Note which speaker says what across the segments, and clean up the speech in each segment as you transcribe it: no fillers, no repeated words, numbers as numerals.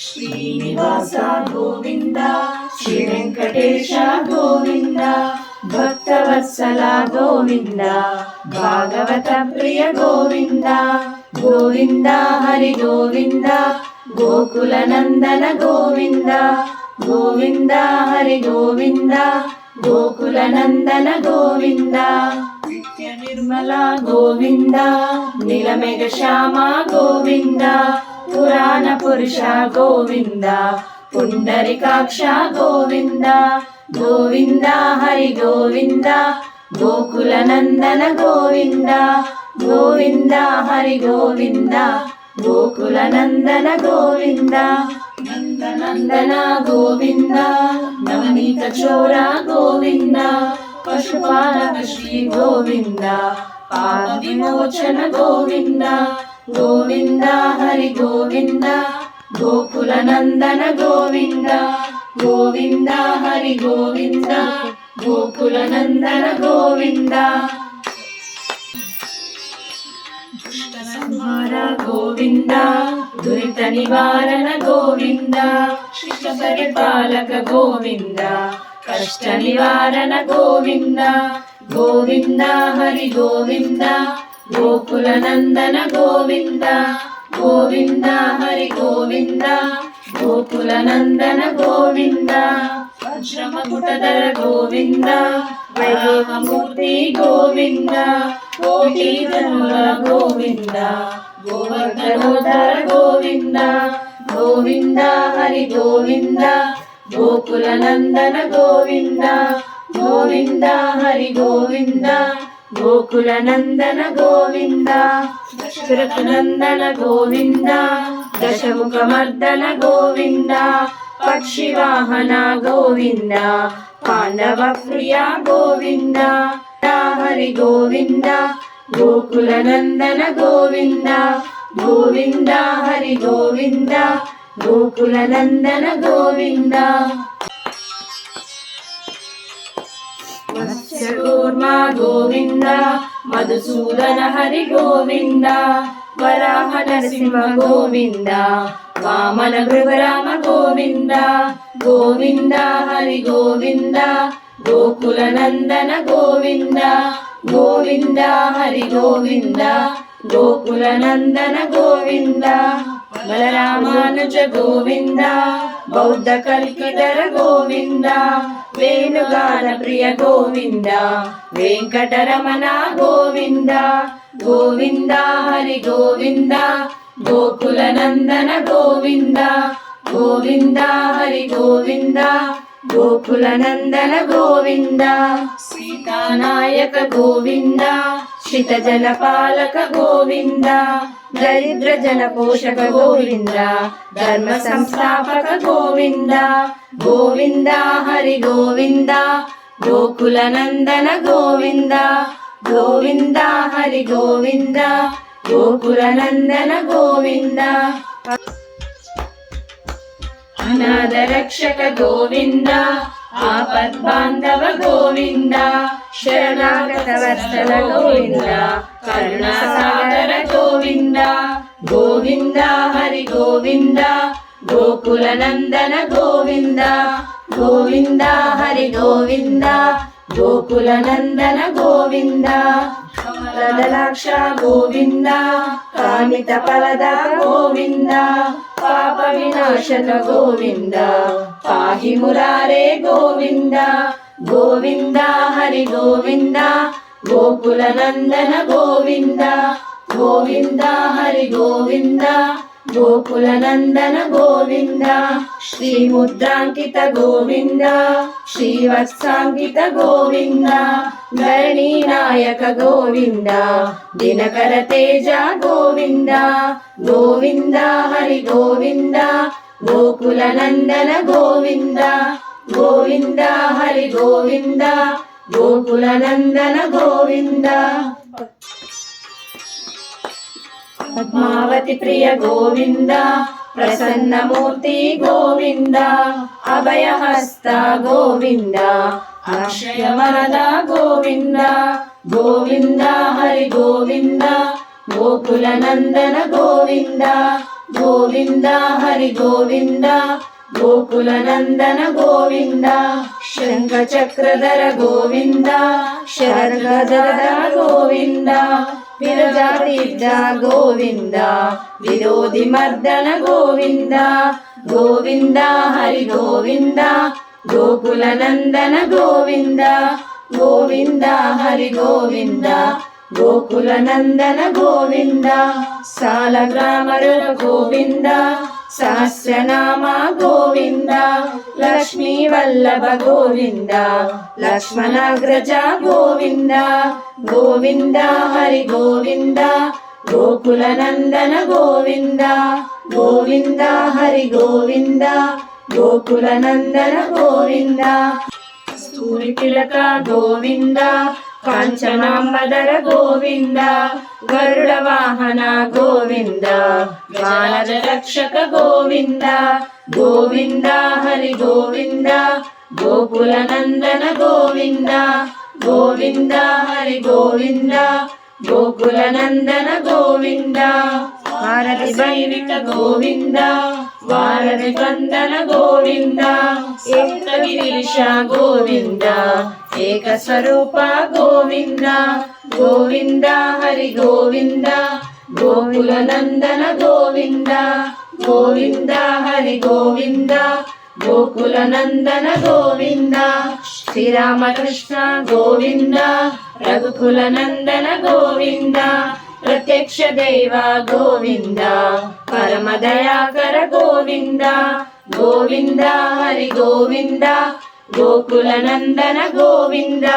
Speaker 1: శ్రీనివాస గోవింద, శ్రీ వెంకటేశ గోవింద, భక్తవత్సల గోవింద, భాగవత ప్రియ గోవింద, గోవింద హరి గోవింద, గోకుల నందన గోవింద, గోవింద హరి గోవింద, గోకుల నందన గోవింద, నిత్య నిర్మల గోవింద, నీలమేఘ శ్యామ గోవింద, పురాణ పురుష గోవింద, పుండరికాక్ష గోవింద, గోవింద హరి గోవింద, గోకుల నందన గోవింద, గోవింద హరి గోవింద, గోకుల నందన గోవింద, నందనందన గోవింద, నవనీత చోర గోవింద, పశుపాలక శ్రీ గోవింద, పాప విమోచన గోవింద, గోవింద హరి గోవింద, గోకుల నందన గోవింద, గోవింద హరి గోవింద, గోకుల నందన గోవింద, సంహార గోవింద, దురిత నివారణ గోవింద, శిష్ట పరిపాలక గోవింద, కష్ట నివారణ గోవింద, గోవింద హరి గోవింద, గోకుల నందన గోవింద, గోవింద హరి గోవింద, గోకుల నందన గోవింద, వజ్రమకుటధర గోవింద, వైభవమూర్తి గోవింద, కోటి జనుల గోవింద, గోవర్ధనోధర గోవింద, గోవింద హరి గోవింద, గోకుల నందన గోవింద, గోవింద హరి గోవింద, గోకుల నందన గోవింద, దశరథ నందన గోవింద, దశముఖమర్దన గోవింద, పక్షి వాహన గోవింద, పాండవ ప్రియ గోవింద, హరి గోవింద, గోకుల నందన గోవింద, గోవింద హరి గోవింద, గోకుల నందన గోవింద, మత్స్యకూర్మ గోవింద, మధుసూదన హరి గోవింద, వరాహ నరసింహ గోవింద, వామన భృగరామ గోవింద, గోవింద హరి గోవింద, గోకుల నందన గోవింద, గోవింద హరి గోవింద, గోకుల నందన గోవింద, బలరామానుజ గోవింద, బౌద్ధ కల్కిధర గోవింద, వేణుగాన ప్రియ గోవింద, వెంకటరమణ గోవింద, గోవింద హరి గోవింద, గోకుల నందన గోవింద, గోవింద హరి గోవింద, గోకుల నందన గోవింద, సీతానాయక గోవింద, శ్రిత జన పాలక గోవింద, దరిద్ర జన పోషక గోవింద, ధర్మ సంస్థాపక గోవింద, గోవింద హరి గోవింద, గోకుల నందన గోవింద, గోవింద హరి గోవింద, గోకుల నందన గోవింద, అనాథ రక్షక గోవింద, ఆపద్బాంధవ గోవింద, శరణాగత వత్సల గోవింద, కరుణాసాగర గోవింద, గోవింద హరి గోవింద, గోకుల నందన గోవింద, గోవింద హరి గోవింద, గోకుల నందన గోవింద, కమలదలాక్ష గోవింద, కామిత ఫలద గోవింద, పాప వినాశక గోవింద, పాహి మురారే గోవింద, గోవింద హరి గోవింద, గోకుల నందన గోవింద, గోవింద హరి గోవింద, గోకుల నందన గోవింద, శ్రీ ముద్రాంకిత గోవింద, శ్రీవత్సాంకిత గోవింద, ధరణీ నాయక గోవింద, దినకర తేజ గోవింద, గోవింద హరి గోవింద, గోకుల నందన గోవింద, గోవింద హరి గోవింద, గోకుల నందన గోవింద, పద్మావతి ప్రియ గోవింద, ప్రసన్నమూర్తి గోవింద, అభయహస్త గోవింద, అక్షయ వరద గోవింద, గోవింద హరి గోవింద, గోకుల నందన గోవింద, గోవింద హరి గోవింద గోకుల నందన గోవింద శంఖ చక్రధర గోవింద శరగధర గోవింద విరజాతీర్థ గోవింద విరోధి మర్దన గోవింద గోవింద హరి గోవింద గోకుల నందన గోవింద గోవింద హరి గోవింద గోకుల నందన గోవింద సాలగ్రామరూప గోవింద సహస్రనామ గోవింద లక్ష్మీ వల్లభ గోవింద లక్ష్మణాగ్రజ గోవింద గోవింద హరి గోవింద గోకుల నందన గోవింద గోవింద హరి గోవింద గోకుల నందన గోవింద స్తూరి తిలక గోవింద కాంచనాంబదర గోవింద గరుడ వాహన గోవింద వానర రక్షక గోవింద గోవింద హరి గోవింద గోకుల నందన గోవింద గోవింద హరి గోవింద గోకుల నందన గోవింద భారతి వైరిక గోవింద వారధి వందన గోవింద ఏకగిరీశ గోవింద ఏక స్వరూప గోవింద గోవింద హరి గోవింద గోకుల నందన గోవింద గోవింద హరి గోవింద గోకుల నందన గోవింద శ్రీరామకృష్ణ గోవింద రఘుకుల నందన గోవింద ప్రత్యక్ష దేవ గోవింద పరమ దయాకర గోవింద గోవింద హరి గోవింద గోకుల నందన గోవింద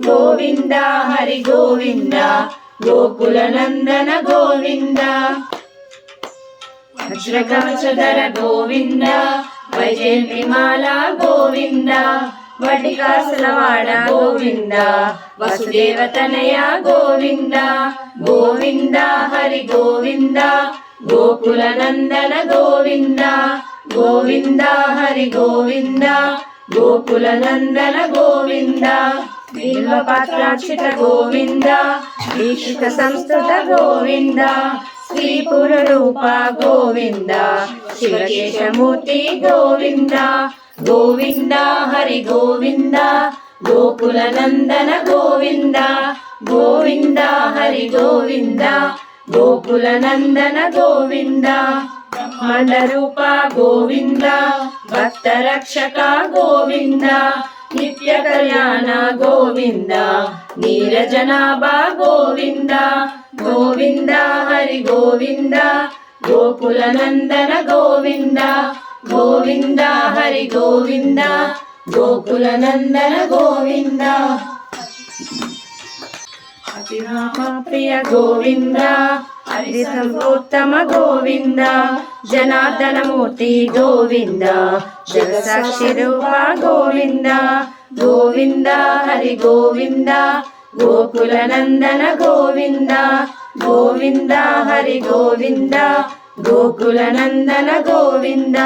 Speaker 1: గోవింద హరి గోవింద గోకుల నందన గోవింద వజ్రకవచధర గోవింద వైజయంతిమాల గోవింద వటికాసులవాడ గోవింద వసుదేవతనయ గోవింద గోవింద హరి గోవింద గోకుల నందన గోవింద గోవింద హరి గోవింద గోకుల నందన గోవింద బిల్వపత్రాక్షిత గోవింద దీక్షిత సంస్కృత గోవింద శ్రీపుర రూప గోవింద శివకేశమూర్తి గోవింద గోవింద హరి గోవింద గోకుల నందన గోవింద గోవింద హరి గోవింద గోకుల నందన గోవింద బ్రహ్మాండ రూప గోవింద భక్త రక్షక గోవింద నిత్య కళ్యాణ గోవింద నీరజనాభ గోవింద గోవింద హరి గోవింద గోకుల నందన గోవింద గోవింద హరి గోవింద గోకుల నందన గోవింద అతిరామ ప్రియ గోవింద హరి సంపోత్తమ గోవింద జనార్దనమూర్తి గోవింద జగసాక్షి రూప గోవింద గోవింద హరి గోవింద గోకుల నందన గోవింద గోవింద హరి గోవింద గోకుల నందన గోవింద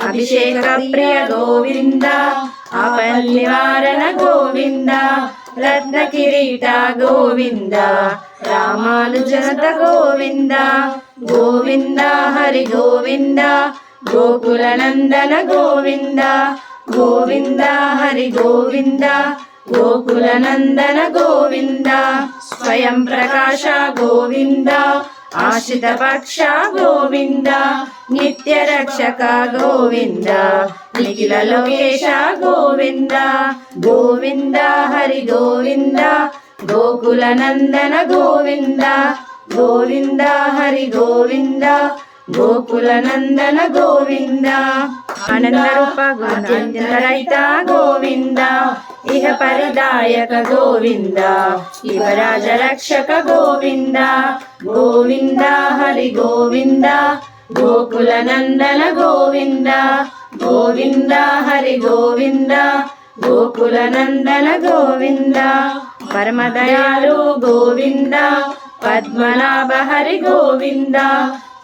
Speaker 1: అభిషేక ప్రియ గోవింద ఆపల్ నివారణ గోవింద రత్న కిరీట గోవింద రామానుజనత గోవింద గోవింద హరి గోవింద గోకుల నందన గోవింద గోవింద హరి గోవింద గోకుల నందన గోవింద స్వయం ప్రకాశ గోవింద ఆశ్రిత పక్ష గోవింద నిత్య రక్షక గోవింద నిఖిల లోకేశ గోవింద గోవింద హరి గోవింద గోకుల నందన గోవింద గోవింద హరి గోవింద గోకుల నందన గోవింద ఆనంద రూప గుణాంతరహిత గోవింద ఇహ పరిదాయక గోవింద యువరాజ రక్షక గోవింద గోవింద హరి గోవింద గోకుల నందన గోవింద గోవింద హరి గోవింద గోకుల నందన గోవింద పరమదయాలు గోవింద పద్మనాభ హరి గోవింద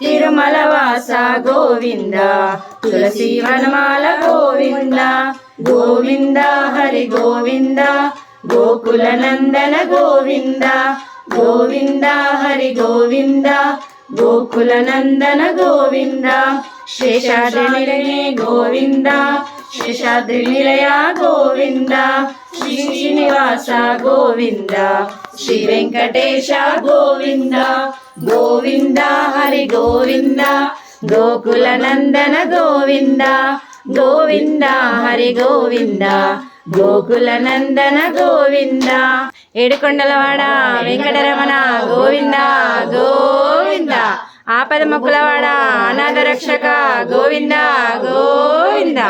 Speaker 1: తిరుమల వాస గోవింద తులసి వనమాల గోవింద గోవింద హరి గోవింద గోకుల నందన గోవింద గోవింద హరి గోవింద గోకుల నందన గోవింద శేషాద్రి నిలయే గోవింద శేషాద్రి నిలయ గోవింద శ్రీ శ్రీనివాస గోవింద శ్రీ వెంకటేశ గోవింద గోవింద హరి గోవింద గోకుల నందన గోవింద గోవింద హరి గోవింద గోకుల నందన గోవింద ఏడుకొండలవాడ వెంకటరమణ గోవింద గోవింద ఆపద మొక్కులవాడ అనాథ రక్షక గోవింద గోవింద.